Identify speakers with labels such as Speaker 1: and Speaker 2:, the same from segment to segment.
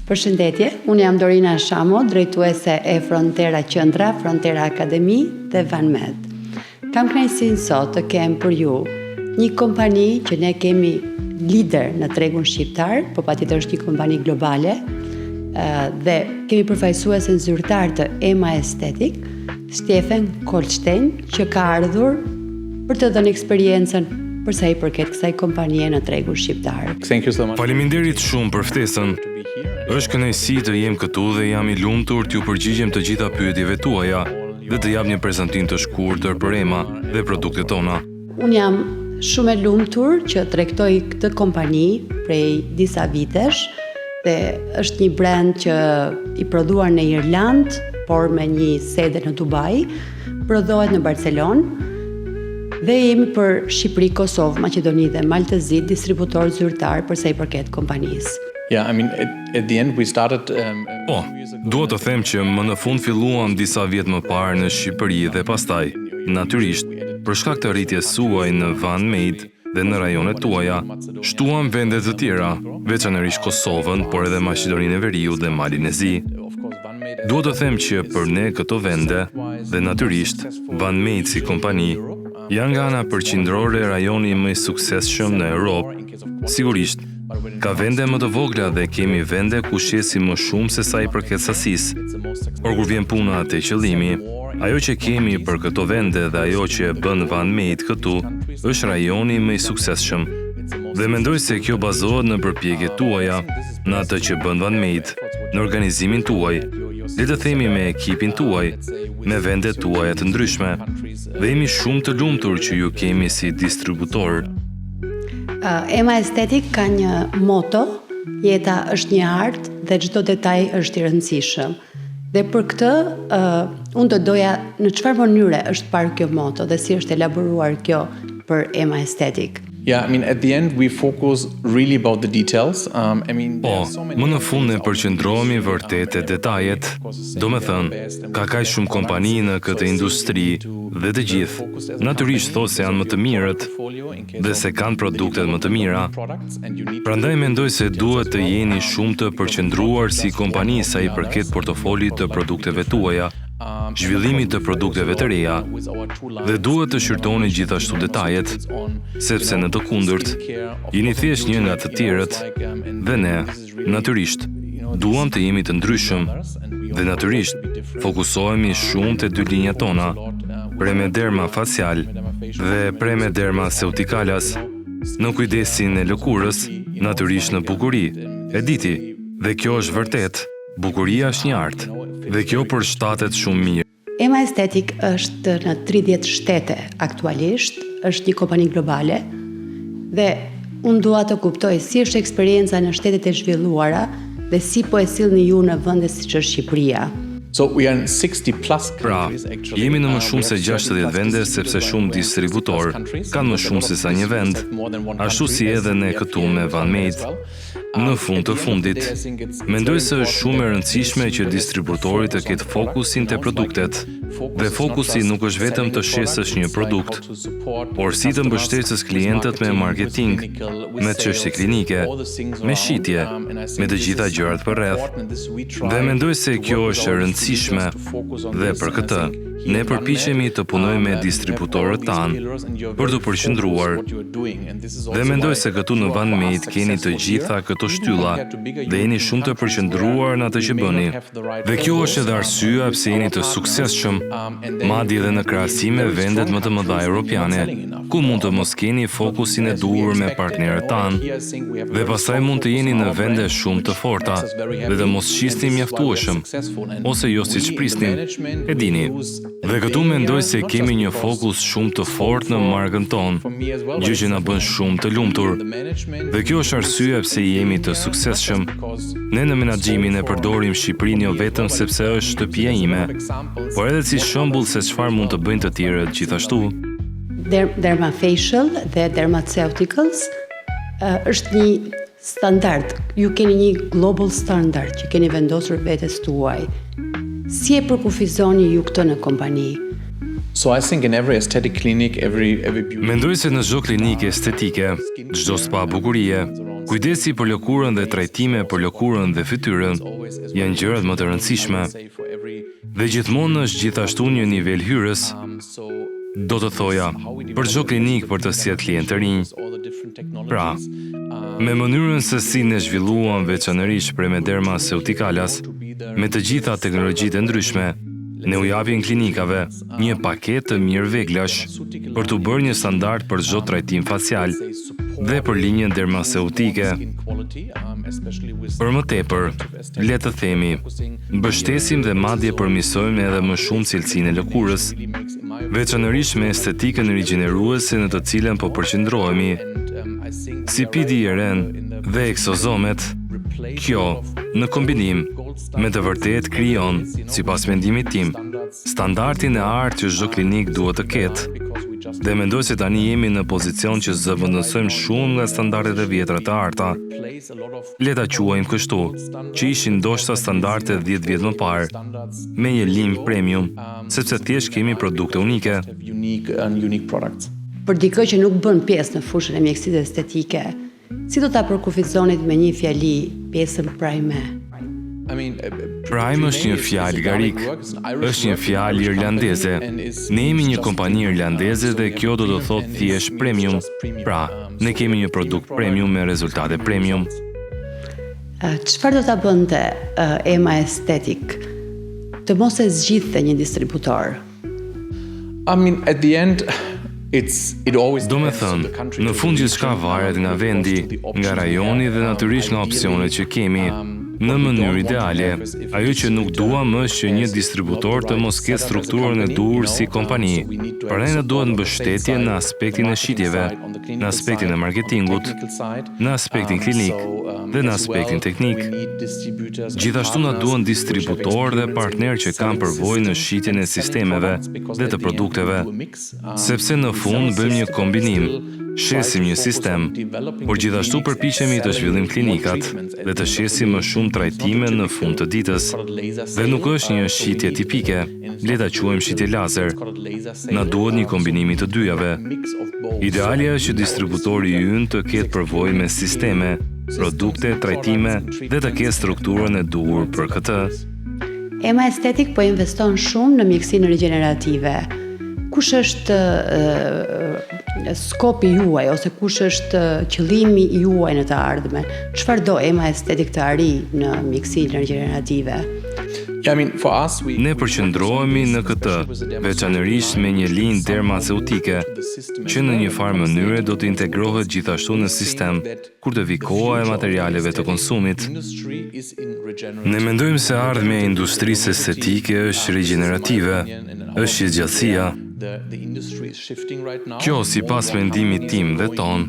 Speaker 1: Përshëndetje, unë jam Dorina Shamo, drejtuese e Frontera Qendra, Frontera Akademi dhe VanMed. Kam kënaqësinë sot të kem për ju një kompani që ne kemi lider në tregun shqiptar, por patjetër është një kompani globale, dhe kemi përfaqësuesen zyrtar të EMA Aesthetic, Stefan Kolstein, që ka ardhur për të dhënë eksperiencën për sa i përket kësaj kompanie në tregun shqiptar.
Speaker 2: Faleminderit shumë për ftesën. Është kënaqësi të jem këtu dhe jam i lumtur t'ju përgjigjem të gjitha pyetjeve tuaja dhe të jap një prezantim të shkurtër për EMA dhe produktet tona.
Speaker 1: Unë jam shumë e lumtur që tregtoj këtë kompani prej disa vitesh dhe është një brand që i prodhuar në Irland, por me një sede në Dubai, prodhohet në Barcelonë. Dhe jemi për Shqipëri, Kosovë, Maqedoni dhe Maltezi distributor zyrtar për sa i përket kompanisë.
Speaker 3: At the end we started
Speaker 2: Dua të them që më në fund filluam disa vjet më parë në Shqipëri dhe pastaj, natyrisht, për shkak të rritjes suaj në VanMed dhe në rajonet tuaja, shtuam vende të tjera, veçanërisht Kosovën, por edhe Maqedoninë e Veriut dhe Malin e Zi. Dua të them që për ne këto vende dhe natyrisht VanMed si kompani janë nga ana përqindrore rajoni më i suksesshëm në Europë. Sigurisht, ka vende më të vogla dhe kemi vende ku shesim më shumë se sa i përket sasisë. Por kur vjen puna te qëllimi, ajo që kemi për këto vende dhe ajo që e bën VanMed këtu është rajoni më i suksesshëm. Dhe mendoj se kjo bazohet në përpjekjet tuaja, në atë që bën VanMed, në organizimin tuaj, le të themi me ekipin tuaj, me vendet tuaja të ndryshme, dhe jemi shumë të lumtur që ju kemi si distributor.
Speaker 1: EMA Aesthetic ka një moto, jeta është një artë dhe çdo detaj është i rëndësishëm. Dhe për këtë, unë do doja në çfarë mënyre është parë kjo moto dhe si është elaboruar kjo për EMA Aesthetic.
Speaker 3: At the end we focus really about the details.
Speaker 2: Më në fund ne përqendrohemi vërtet te detajet. Domethënë, ka kaq shumë kompani në këtë industri dhe të gjithë natyrisht thonë se janë më të mirët dhe se kanë produktet më të mira. Prandaj mendoj se duhet të jeni shumë të përqendruar si kompani sa i përket portofolit të produkteve tuaja, zhvillimit të produkteve të reja, dhe duhet të shqyrtoni gjithashtu detajet, sepse në të kundërt, jeni thjesht një nga të tjerët, dhe ne, natyrisht, duam të jemi të ndryshëm, dhe natyrisht, fokusohemi shumë te dy linjat tona, Premederma facial dhe Premederma ceuticalas, në kujdesin e lëkurës, natyrisht në bukuri. E diti, dhe kjo është vërtet, bukuria është një artë, dhe kjo përshtatet shumë mirë.
Speaker 1: EMA Aesthetic është në 30 shtete aktualisht, është një kompani globale, dhe unë dua të kuptoj si është eksperienca në shtetet e zhvilluara dhe si po e sillni ju në vende siç është Shqipëria.
Speaker 3: So we are in 60 plus countries
Speaker 2: actually. Jemi në më shumë se 60 vende sepse shumë distributor kanë më shumë se sa një vend. Ashtu si edhe ne këtu me VanMed. Në fund të fundit, mendoj se është shumë e rëndësishme që distributori të ketë fokusin te produktet. Dhe fokusi nuk është vetëm të shesësh një produkt, por si të mbështetësh klientët me marketing, me çështje klinike, me shitje, me të gjitha gjërat përreth. Dhe mendoj se kjo është e rëndësishme dhe për këtë ne përpiqemi të punojmë me distributorët tanë për të përqendruar. Dhe mendoj se këtu në VanMed keni të gjitha këto shtylla dhe jeni shumë të përqendruar në atë që bëni. Dhe kjo është edhe arsyeja pse jeni të suksesshëm, madje edhe në krahasim me vendet më të mëdha europiane, ku mund të mos keni fokusin e duhur me partnerët tanë, dhe pastaj mund të jeni në vende shumë të forta dhe të mos shisni mjaftueshëm, ose jo siç prisnin. E dini. Dhe këtu mendoj se kemi një fokus shumë të fortë në markën tonë, gjë që na bën shumë të lumtur. Dhe kjo është arsyeja pse jemi të suksesshëm. Ne në menaxhimin e përdorim Shqipërinë jo vetëm sepse është shtëpia ime, por edhe si shembull se çfarë mund të bëjnë të tjerët gjithashtu.
Speaker 1: Dermafacial dhe dermaceuticals është një standard. Ju keni një global standard që keni vendosur vetes tuaj. Si e përkufizoni ju këtë në kompani?
Speaker 3: So I think in every aesthetic clinic, every beauty...
Speaker 2: Mendoj se në çdo klinikë estetike, çdo spa bukurie, Kujdesi për lëkurën dhe trajtime për lëkurën dhe fytyrën janë gjërat më të rëndësishme. Dhe gjithmonë është gjithashtu një nivel hyrës. Do të thoja, për çdo klinik për të sjellë klientë të rinj. Pra, me mënyrën se si ne zhvilluam veçanërisht Premederma-Ceuticalas, me të gjitha teknologjitë e ndryshme, ne u japim klinikave një paketë të mirë veglash për të bërë një standard për çdo trajtim facial dhe për linjën dermaceutike. Për më tepër, le të themi, mbështesim dhe madje përmirësojmë edhe më shumë cilësinë e lëkurës, veçanërisht me estetikën rigjeneruese në të cilën po përqendrohemi, si PDRN dhe eksozomet. Kjo, në kombinim, me të vërtet krijon, sipas mendimit tim, standardin e artë që çdo klinik duhet të ketë, dhe mendoj se tani jemi në pozicion që zëvendësojmë shumë nga standardet e vjetra të arta. Le ta quajmë kështu, që ishin ndoshta standardet 10 vjet më parë, me një linjë premium, sepse thjesht kemi produkte unike.
Speaker 1: Për dikë që nuk bën pjesë në fushën e mjekësisë estetike, si do ta përkufizonit me një fjali pjesën Prime?
Speaker 2: Prime është një fjalë garik, është një fjalë irlandeze. Ne jemi një kompani irlandeze dhe kjo do të thotë thjesht premium. Pra, ne kemi një produkt premium me rezultate premium.
Speaker 1: Çfarë do ta bënte EMA Aesthetic të mos e zgjidhte një distributor?
Speaker 3: At the end,
Speaker 2: Do me thënë, në fund gjithçka varet nga vendi, nga rajoni dhe natyrisht nga opsionet që kemi. Në mënyrë ideale, ajo që nuk duam është që një distributor të mos ketë strukturën e duhur si kompani. Prandaj na duhet mbështetje në aspektin e shitjeve, në aspektin e marketingut, në aspektin klinik dhe në aspektin teknik. Gjithashtu na duhen distributor dhe partner që kanë përvojë në shitjen e sistemeve dhe të produkteve, sepse në fund bëjmë një kombinim. Shesim një sistem, por gjithashtu përpiqemi të zhvillim klinikat dhe të shesim më shumë trajtime në fund të ditës. Dhe nuk është një shitje tipike, le ta quajmë shitje lazer. Na duhet një kombinim i të dyjave. Idealja është që distributori ynë të ketë përvojë me sisteme, produkte, trajtime dhe të ketë strukturën e duhur për këtë.
Speaker 1: EMA Aesthetic po investon shumë në mjekësinë rigjenerative. Kush është skopi juaj ose kush është qëllimi juaj në të ardhmen? Çfarë do EMA Aesthetic të arrijë në mjekësinë rigjenerative?
Speaker 2: Ne përqendrohemi në këtë, veçanërisht me një linjë dermaceutike, që në një farë mënyre do të integrohet gjithashtu në sistem, kur të vi koha e materialeve të konsumit. Ne mendojmë se ardhmja e industrisë estetike është rigjenerative, është gjatësia. Kjo, sipas mendimit tim dhe ton,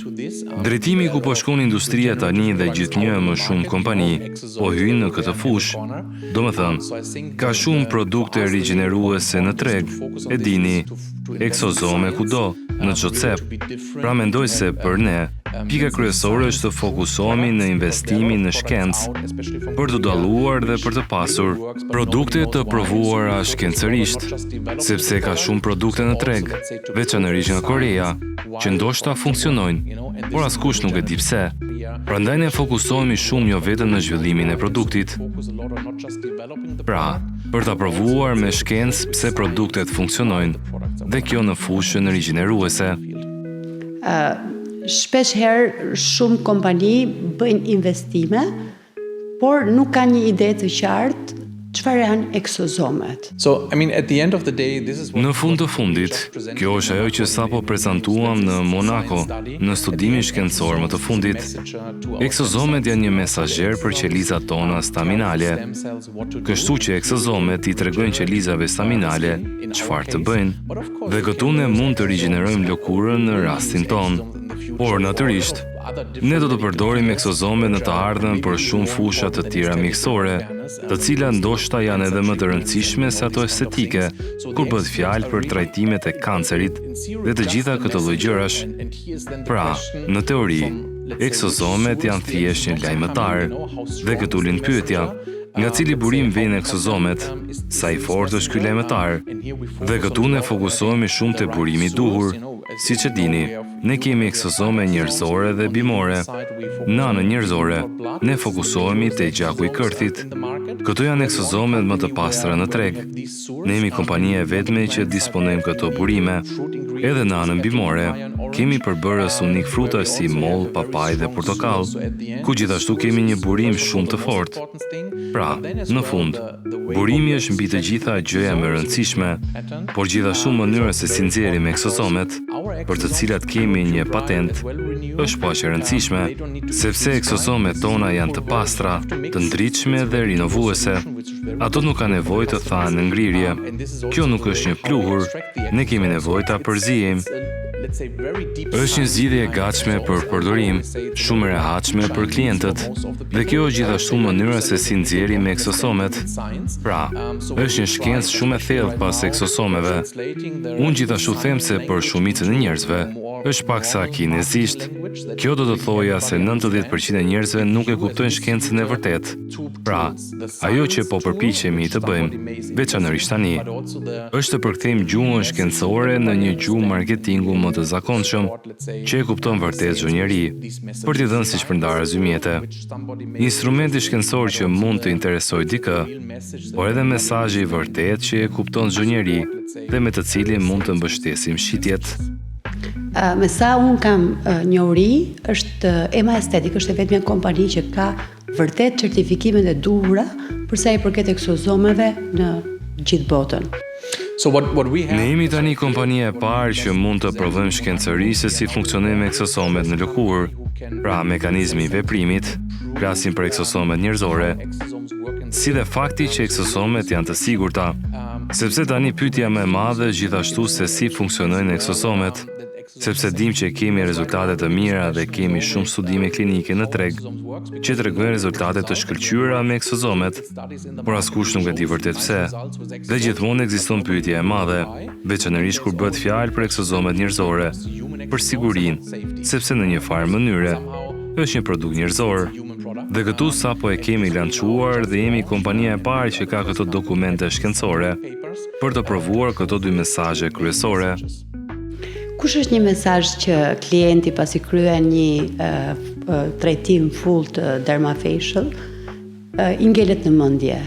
Speaker 2: drejtimi ku po shkon industria tani dhe gjithnjë më shumë kompani po hyjnë në këtë fushë. Domethënë, ka shumë produkte rigjeneruese në treg, e dini, eksozome kudo, në çdo cep. Pra mendoj se për ne, pika kryesore është të fokusohemi në investimin në shkencë, për të dalluar dhe për të pasur produkte të provuara shkencërisht, sepse ka shumë produkte në treg, veçanërisht nga Korea, që ndoshta funksionojnë, por askush nuk e di pse. Prandaj ne fokusohemi shumë jo vetëm në zhvillimin e produktit. Pra, për ta provuar me shkencë pse produktet funksionojnë, dhe kjo në fushën rigjeneruese.
Speaker 1: Shpesh herë shumë kompani bëjnë investime, por nuk ka një ide të qartë çfarë janë eksozomet.
Speaker 2: Në fund të fundit, kjo është ajo që sapo prezantuam në Monaco, në studimin shkencor më të fundit. Eksozomet janë një mesazher për qelizat tona staminale. Kështu që eksozomet i tregojnë qelizave staminale çfarë të bëjnë, dhe këtu ne mund të rigjenerojmë lëkurën në rastin ton. Por natyrisht, ne do të përdorim eksozome në të ardhmen për shumë fusha të tjera mjekësore, të cilat ndoshta janë edhe më të rëndësishme se ato estetike, kur bëhet fjalë për trajtimet e kancerit dhe të gjitha këto lloj gjërash. Pra, në teori, eksozomet janë thjesht një lajmëtar, dhe këtu lind pyetja, nga cili burim vijnë eksozomet, sa i fortë është ky lajmëtar, dhe këtu ne fokusohemi shumë te burimi i duhur. Siç e dini, ne kemi eksozome njerëzore dhe bimore. Në anën njerëzore, ne fokusohemi te gjaku i kërthit. Këto janë eksozomet më të pastra në treg. Ne jemi kompania e vetme që disponojmë këto burime. Edhe në anën bimore, kemi përbërës unik fruta si moll, papaj dhe portokall, ku gjithashtu kemi një burim shumë të fortë. Pra, në fund, burimi është mbi të gjitha gjëja më rëndësishme, por gjithashtu mënyra se si nxjerrim eksozomet, për të cilat kemi një patent, është po aq e rëndësishme, sepse eksozomet tona janë të pastra, të ndritshme dhe rinovuese. Ato nuk ka nevojë të thanë në ngrirje. Kjo nuk është një pluhur, ne kemi nevojë ta përzijejmë. Është një zgjidhje e gatshme për përdorim, shumë e rehatshme për klientët, dhe kjo është gjithashtu mënyra se si nxjerrim eksozomet. Pra, është një shkencë shumë e thellë pas eksozomeve. Unë gjithashtu them se për shumicën e njerëzve është paksa kinezisht. Kjo do të thoja se 90% e njerëzve nuk e kuptojnë shkencën e vërtetë. Pra, ajo që po përpiqemi të bëjmë, veçanërisht tani, është të përkthejmë gjuhën shkencore në një gjuhë marketingu më të zakonshëm, që e kupton vërtet çdo njeri, për t'i dhënë si shpërndarje zymjete. Instrumenti shkencor që mund të interesojë dikë, por edhe mesazhi i vërtet që e kupton çdo njeri dhe me të cilin mund të mbështesim shitjet.
Speaker 1: Me sa unë kam njohuri, është Ema Estetik është e vetmja kompani që ka vërtet certifikimet e duhura për sa i përket eksozomeve në gjithë botën.
Speaker 2: Ne jemi tani kompania e parë që mund të provojmë shkencërisht se si funksionojnë eksozomet në lëkurë, pra mekanizmi i veprimit, flasim për eksozomet njerëzore, si dhe fakti që eksozomet janë të sigurta, sepse tani pyetja më e madhe gjithashtu se si funksionojnë eksozomet, sepse dim që kemi rezultate të mira dhe kemi shumë studime klinike në treg që tregojnë rezultate të shkëlqyera me eksozomet, por askush nuk e di vërtet pse. Dhe gjithmonë ekziston pyetja e madhe, veçanërisht kur bëhet fjalë për eksozomet njerëzore, për sigurinë, sepse në një farë mënyre është një produkt njerëzor. Dhe këtu sapo e kemi lançuar dhe jemi kompania e parë që ka këto dokumente shkencore për të provuar këto dy mesazhe kryesore.
Speaker 1: Kush është një mesazh që klienti pasi kryen një trajtim full të dermafacial i ngelet në mendje?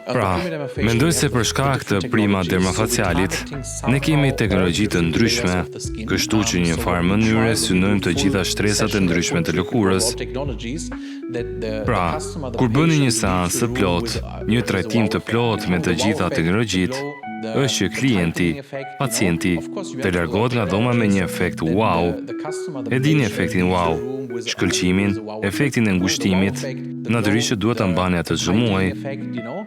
Speaker 2: Pra, mendoj se për shkak të prima dermafacialit, ne kemi teknologji të ndryshme, kështu që një farë mënyre synojmë të gjitha shtresat e ndryshme të lëkurës. Pra, kur bëni një seansë të plotë, një trajtim të plotë me të gjitha teknologjitë, është që klienti, pacienti, të largohet nga dhoma me një efekt wow. E dini efektin wow, shkëlqimin, efektin e ngushtimit, natyrisht duhet ta mbani atë çdo muaj.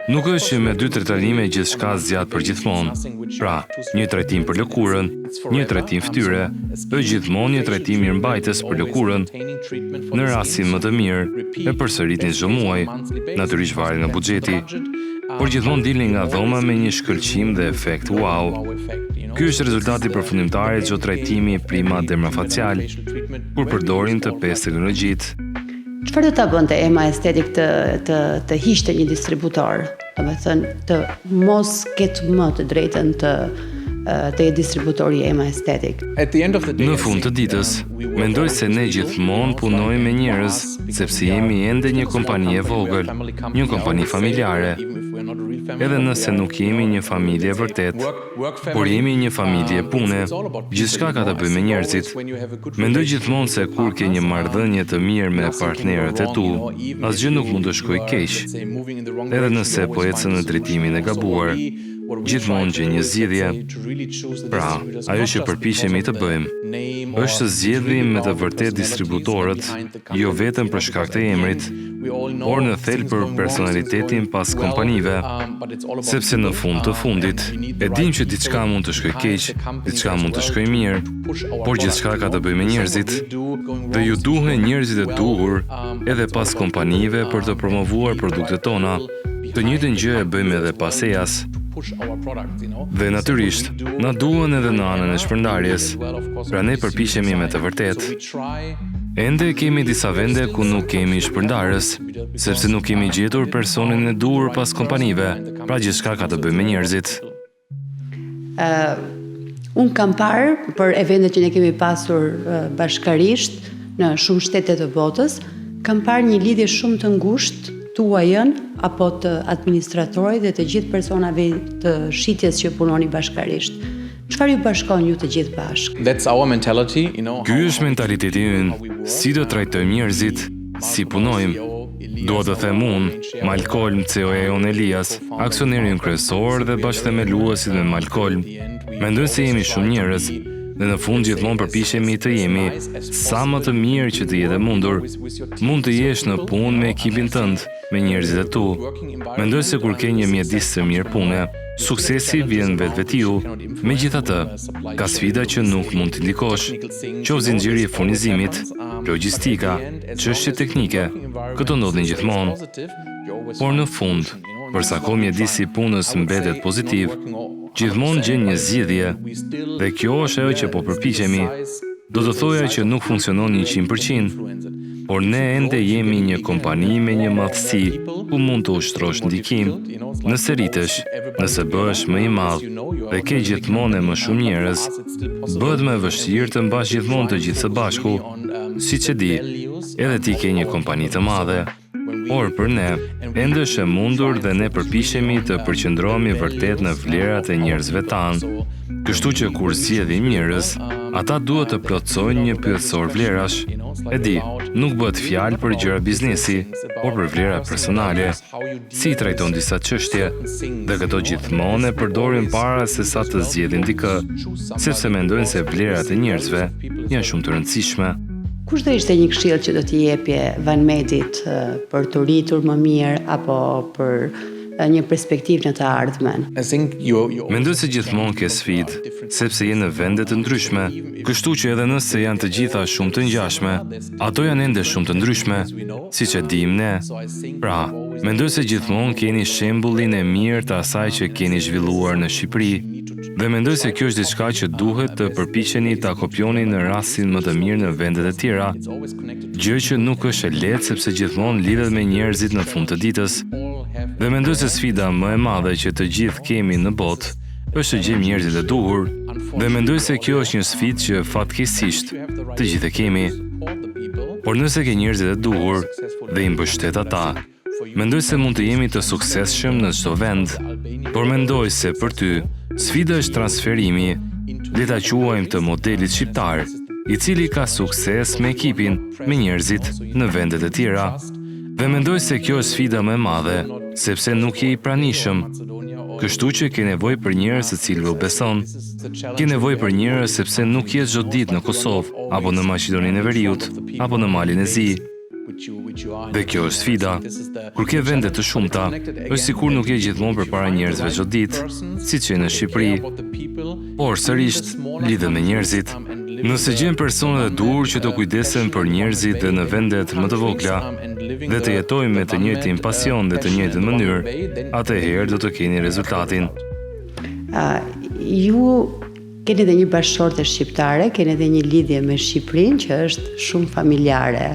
Speaker 2: Nuk është që me 2 trajtime gjithçka zgjat për gjithmonë. Pra, një trajtim për lëkurën, një trajtim fytyre, është gjithmonë një trajtim mirëmbajtës për lëkurën. Në rastin më të mirë, e përsëritni çdo muaj, natyrisht varet nga buxheti, por gjithmonë dilni nga dhoma me një shkëlqim dhe efekt wow. Ky është rezultati përfundimtar i çdo trajtimi prima dermafacial, kur përdorin të 5 teknologjitë.
Speaker 1: Çfarë do ta bënte Ema Estetik të hiqte një distributor? Domethënë të mos ketë më të drejtën të distributori Ema Estetik.
Speaker 2: Në fund të ditës, mendoj se ne gjithmonë punojmë me njerëz, sepse jemi ende një kompani e vogël, një kompani familjare. Edhe nëse nuk jemi një familje vërtet, por jemi një familje pune, gjithçka ka të bëjë me njerëzit. Mendoj gjithmonë se kur ke një marrëdhënie të mirë me partnerët e tu, asgjë nuk mund të shkojë keq. Edhe nëse po ecën në drejtimin e gabuar, gjithmonë gjen një zgjidhje. Pra, ajo që përpiqemi të bëjmë është të zgjedhim me të vërtet distributorët, jo vetëm për shkak të emrit, por në thelb për personalitetin pas kompanive, sepse në fund të fundit, e dim që diçka mund të shkojë keq, diçka mund të shkojë mirë, por gjithçka ka të bëjë me njerëzit, dhe ju duhen njerëzit e duhur edhe pas kompanive për të promovuar produktet tona. Të njëjtën gjë e bëjmë edhe pas EAS. Dhe natyrisht, na duhen edhe në anën e shpërndarjes, pra ne përpiqemi me të vërtetë. Ende kemi disa vende ku nuk kemi shpërndarës, sepse nuk kemi gjetur personin e duhur pas kompanive, pra gjithçka ka të bëjë me njerëzit.
Speaker 1: Unë kam parë për eventet që ne kemi pasur bashkarisht në shumë shtete të botës, kam parë një lidhje shumë të ngushtë tuajën apo të administratorit dhe të gjithë personave të shitjes që punoni bashkarisht. Çfarë ju bashkon ju të gjithë bashkë?
Speaker 3: That's our mentality,
Speaker 2: Ky është mentaliteti ynë, si do trajtojmë njerëzit, si punojmë. Dua të them unë, Malcolm, CEO-i Jon Elias, aksionerin kryesor dhe bashkëthemeluesit me Malcolm, mendojnë se jemi shumë njerëz dhe në fund gjithmonë përpiqemi të jemi sa më të mirë që të jetë mundur. Mund të jesh në punë me ekipin tënd, me njerëzit e tu. Mendoj se kur ke një mjedis të mirë pune, suksesi vjen vetvetiu. Megjithatë, ka sfida që nuk mund të ndikosh, qoftë zinxhiri i furnizimit, logjistika, çështje teknike. Këto ndodhin gjithmonë. Por në fund, përsa kohë mjedisi i punës mbetet pozitiv, gjithmonë gjen një zgjidhje dhe kjo është ajo që po përpiqemi. Do të thoja që nuk funksionon 100%, por ne ende jemi një kompani me një madhësi ku mund të ushtrosh ndikim. Nëse rritesh, nëse bëhesh më i madh dhe ke gjithmonë më shumë njerëz, bëhet më vështirë të mbash gjithmonë të gjithë së bashku. Siç e di, edhe ti ke një kompani të madhe. Por për ne, ende është e mundur dhe ne përpiqemi të përqendrohemi vërtet në vlerat e njerëzve tanë. Kështu që kur zgjedhin njerëz, ata duhet të plotësojnë një pyetësor vlerash. E di, nuk bëhet fjalë për gjëra biznesi, por për vlera personale. Si i trajton disa çështje, dhe këto gjithmonë e përdorin para se sa të zgjedhin dikë, sepse mendojnë se vlerat e njerëzve janë shumë të rëndësishme.
Speaker 1: Kush do ishte një këshill që do t'i jepje Vanmedit për të rritur më mirë apo për një perspektivë në të ardhmen?
Speaker 2: Mendoj se gjithmonë ke sfidë, sepse je në vende të ndryshme, kështu që edhe nëse janë të gjitha shumë të ngjashme, ato janë ende shumë të ndryshme, siç e dim ne. Pra, mendoj se gjithmonë keni shembullin e mirë të asaj që keni zhvilluar në Shqipëri. Dhe mendoj se kjo është diçka që duhet të përpiqeni ta kopjoni në rastin më të mirë në vendet e tjera. Gjë që nuk është e lehtë sepse gjithmonë lidhet me njerëzit në fund të ditës. Dhe mendoj se sfida më e madhe që të gjithë kemi në botë është të gjejmë njerëzit e duhur. Dhe mendoj se kjo është një sfidë që fatkeqësisht të gjithë e kemi. Por nëse ke njerëzit e duhur dhe i mbështet ata, mendoj se mund të jemi të suksesshëm në çdo vend. Por mendoj se për ty sfida është transferimi, le ta quajmë të modelit shqiptar, i cili ka sukses me ekipin, me njerëzit në vendet e tjera. Dhe mendoj se kjo është sfida më e madhe, sepse nuk je i pranishëm. Kështu që ke nevojë për njerëz të cilëve u beson. Ke nevojë për njerëz sepse nuk je çdo ditë në Kosovë, apo në Maqedoninë e Veriut, apo në Malin e Zi. Dhe kjo është sfida. Kur ke vende të shumta, është sikur nuk je gjithmonë përpara njerëzve çdo ditë, siç je në Shqipëri. Por sërish lidhet me njerëzit. Nëse gjen persona të duhur që të kujdesen për njerëzit dhe në vendet më të vogla, dhe të jetojmë me të njëjtin pasion dhe të njëjtën mënyrë, atëherë do të keni rezultatin.
Speaker 1: Ju keni edhe një bashkëshorte shqiptare, keni edhe një lidhje me Shqipërinë që është shumë familjare.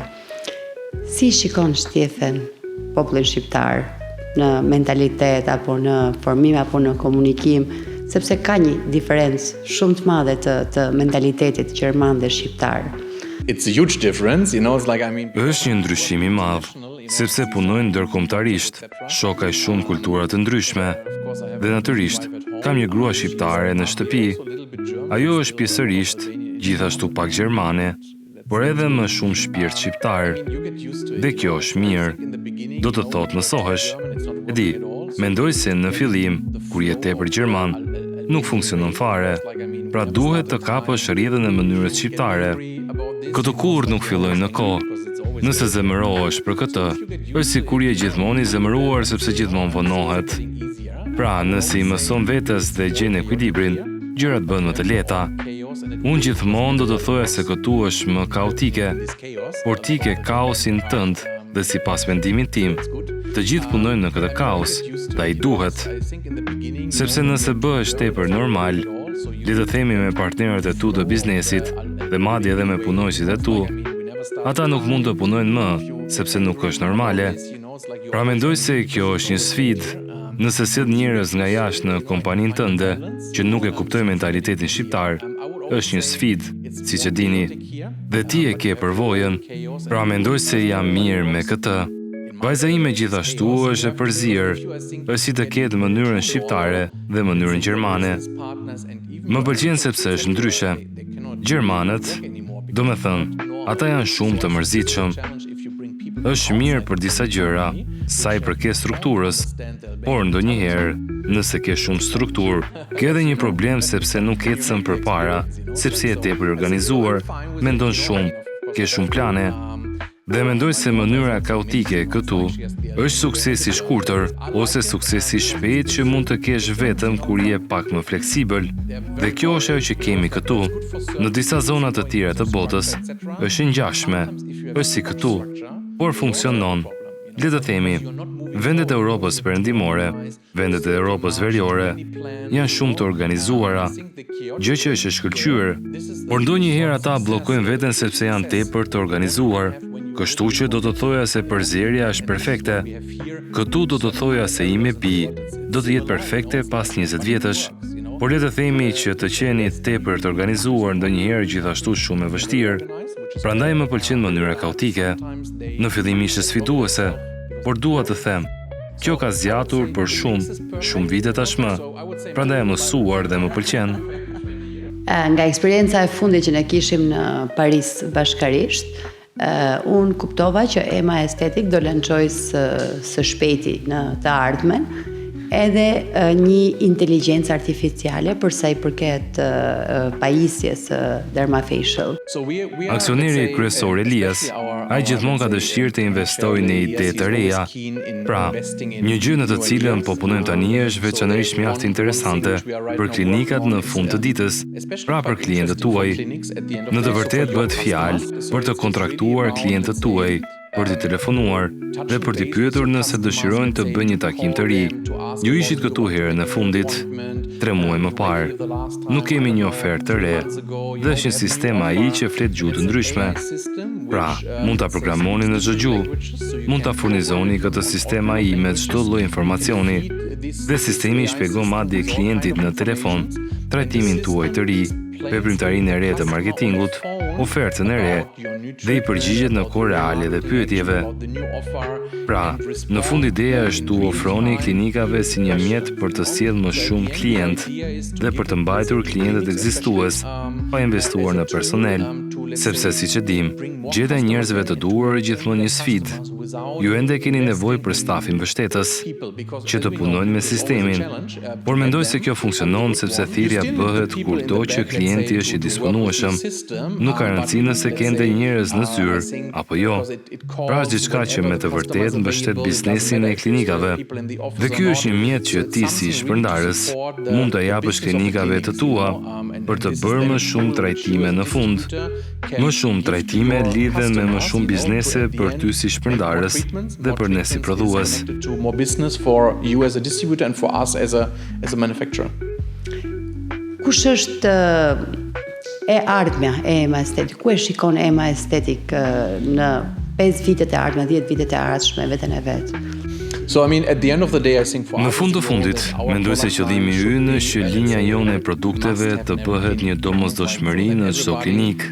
Speaker 1: Si shikon Shtjefen popullin shqiptar në mentalitet apo në formim apo në komunikim, sepse ka një diferencë shumë të madhe të mentalitetit gjerman dhe shqiptar.
Speaker 3: It's a huge difference,
Speaker 2: Është një ndryshim i madh, sepse punojnë ndërkombëtarisht, shokaj shumë kultura të ndryshme. Dhe natyrisht, kam një grua shqiptare në shtëpi. Ajo është pjesërisht gjithashtu pak gjermane, por edhe më shumë shpirt shqiptar. Dhe kjo është mirë. Do të thotë mësohesh. E di, mendoj se në fillim, kur je tepër gjerman, nuk funksionon fare. Pra duhet të kapësh rrjedhën e mënyrës shqiptare. Këto kurrë nuk fillojnë në kohë. Nëse zemërohesh për këtë, është sikur je gjithmonë i zemëruar sepse gjithmonë vonohet. Pra, nëse i mëson vetes dhe gjen ekuilibrin, gjërat bëhen më të lehta. Unë gjithmonë do të thoja se këtu është më kaotike, por ti ke kaosin tënd dhe sipas mendimit tim, të gjithë punojnë në këtë kaos, dhe ai duhet. Sepse nëse bëhesh tepër normal, le të themi me partnerët e tu të biznesit dhe madje edhe me punojësit e tu, ata nuk mund të punojnë më, sepse nuk është normale. Pra mendoj se kjo është një sfidë, Nëse sjell njerëz nga jashtë në kompaninë tënde që nuk e kuptojnë mentalitetin shqiptar, është një sfidë, siç e dini, dhe ti e ke përvojën, pra mendoj se jam mirë me këtë. Vajza ime gjithashtu është e përzier, është si të ketë mënyrën shqiptare dhe mënyrën gjermane. Më pëlqen sepse është ndryshe. Gjermanët, domethënë, ata janë shumë të mërzitshëm. Është mirë për disa gjëra, sa i përket strukturës, por ndonjëherë, nëse ke shumë strukturë, ke edhe një problem sepse nuk ecën përpara, sepse je tepër organizuar, mendon shumë, ke shumë plane. Dhe mendoj se mënyra kaotike këtu është suksesi shkurtër ose suksesi shpejt që mund të kesh vetëm kur je pak më fleksibël. Dhe kjo është ajo që kemi këtu. Në disa zona të tjera të botës është ngjashme, është si këtu, por funksionon. Le të themi, vendet e Europës perëndimore, vendet e Europës veriore janë shumë të organizuara, gjë që është e shkëlqyer, por ndonjëherë ata bllokojnë veten sepse janë tepër të organizuar. Kështu që do të thoja se përzierja është perfekte. Këtu do të thoja se ime pi do të jetë perfekte pas 20 vjetësh. Por le të themi që të qeni tepër të organizuar ndonjëherë gjithashtu shumë e vështirë. Prandaj më pëlqen mënyra kaotike. Në fillim ishte sfiduese, por dua të them, kjo ka zgjatur për shumë vite tashmë. Prandaj jam mësuar dhe më pëlqen.
Speaker 1: Nga eksperienca e fundit që ne kishim në Paris bashkarisht, unë kuptova që EMA Estetik do lançoj së shpejti në të ardhmen edhe një inteligjencë artificiale për sa i përket pajisjes dermafacial.
Speaker 2: Aksioneri kryesor Elias, ai gjithmonë ka dëshirë të investojë në ide të reja. Pra, një gjë në të cilën po punojmë tani është veçanërisht mjaft interesante për klinikat në fund të ditës, pra për klientët tuaj. Në të vërtetë bëhet fjalë për të kontraktuar klientët tuaj, për t'i telefonuar dhe për t'i pyetur nëse dëshirojnë të bëjnë një takim të ri. Ju ishit këtu herën e fundit, 3 muaj më parë. Nuk kemi një ofertë të re, dhe është një sistem AI që flet gjuhë të ndryshme. Pra, mund ta programoni në çdo gjuhë, mund ta furnizoni këtë sistem AI me çdo lloj informacioni, dhe sistemi i shpjegon madje klientit në telefon trajtimin tuaj të ri, veprimtarinë e re të marketingut, ofertën e re, dhe i përgjigjet në kohë reale dhe pyetjeve. Pra, në fund ideja është t'u ofroni klinikave si një mjet për të sjellë më shumë klient dhe për të mbajtur klientët ekzistues, pa investuar në personel, sepse siç e dim, gjeta e njerëzve të duhur është gjithmonë një sfidë. Ju ende keni nevojë për stafin mbështetës që të punojnë me sistemin, por mendoj se kjo funksionon sepse thirrja bëhet kurdo që klienti është i disponueshëm. Nuk ka rëndësi nëse ke ende njerëz në zyrë apo jo. Pra është diçka që me të vërtetë mbështet biznesin e klinikave. Dhe ky është një mjet që ti si shpërndarës mund ta japësh klinikave të tua për të bërë më shumë trajtime në fund. Më shumë trajtime lidhen me më shumë biznese për ty si shpërndarës dhe për ne si prodhues.
Speaker 1: Kush është e ardhmja e EMA Estetik? Ku e shikon EMA Estetik në 5 vitet e ardhme, 10 vitet e ardhshme veten e vet?
Speaker 2: Në fund të fundit, mendoj se qëllimi ynë është që linja jone e produkteve të bëhet një domosdoshmëri në çdo klinik,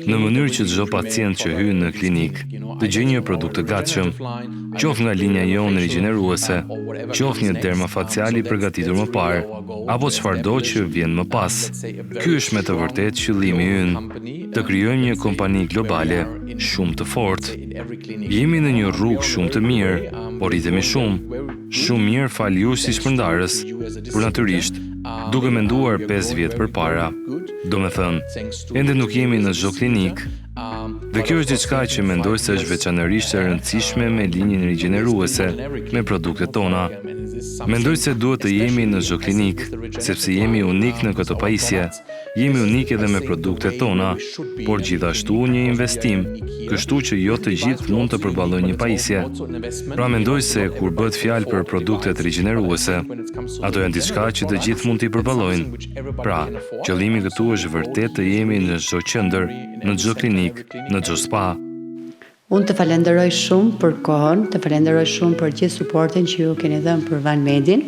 Speaker 2: në mënyrë që çdo pacient që hyn në klinik të gjejë një produkt të gatshëm, qoftë nga linja jonë rigjeneruese, qoftë një dermafacial i përgatitur më parë, apo çfarëdo që vjen më pas. Ky është me të vërtetë qëllimi ynë, të krijojmë një kompani globale shumë të fortë. Jemi në një rrugë shumë të mirë, por rritemi shumë mirë fal ju si shpërndarës, por natyrisht, duke menduar 5 vjet përpara. Domethënë, ende nuk jemi në çdo klinik, dhe kjo është diçka që mendoj se është veçanërisht e rëndësishme me linjën rigjeneruese, me produktet tona. Mendoj se duhet të jemi në çdo klinik, sepse jemi unik në këtë pajisje. Jemi unik edhe me produktet tona, por gjithashtu një investim, kështu që jo të gjithë mund të përballojnë një pajisje. Pra mendoj se kur bëhet fjalë për produktet rigjeneruese, ato janë diçka që të gjithë mund t'i përballojnë. Pra, qëllimi këtu është vërtet të jemi në çdo qendër, në çdo klinik, në çdo spa.
Speaker 1: Unë të falenderoj shumë për kohën, të falenderoj shumë për gjithë suportin që ju keni dhënë për Van Medin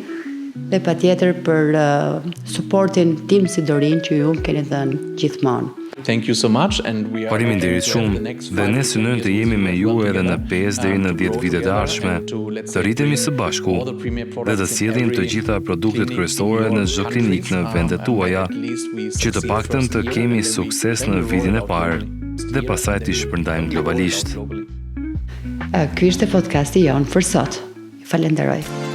Speaker 1: dhe patjetër për suportin tim si Dorin që ju keni dhënë gjithmonë.
Speaker 3: Thank you so much and we are
Speaker 2: Faleminderit shumë dhe ne synojmë të jemi me ju edhe në 5 deri në 10 vitet e ardhshme, të rritemi së bashku dhe të sjellim të gjitha produktet kryesore në çdo klinikë në vendet tuaja, që të paktën të kemi sukses në vitin e parë dhe pastaj të shpërndajmë globalisht.
Speaker 1: Ky ishte podcasti jon për sot. Falenderoj.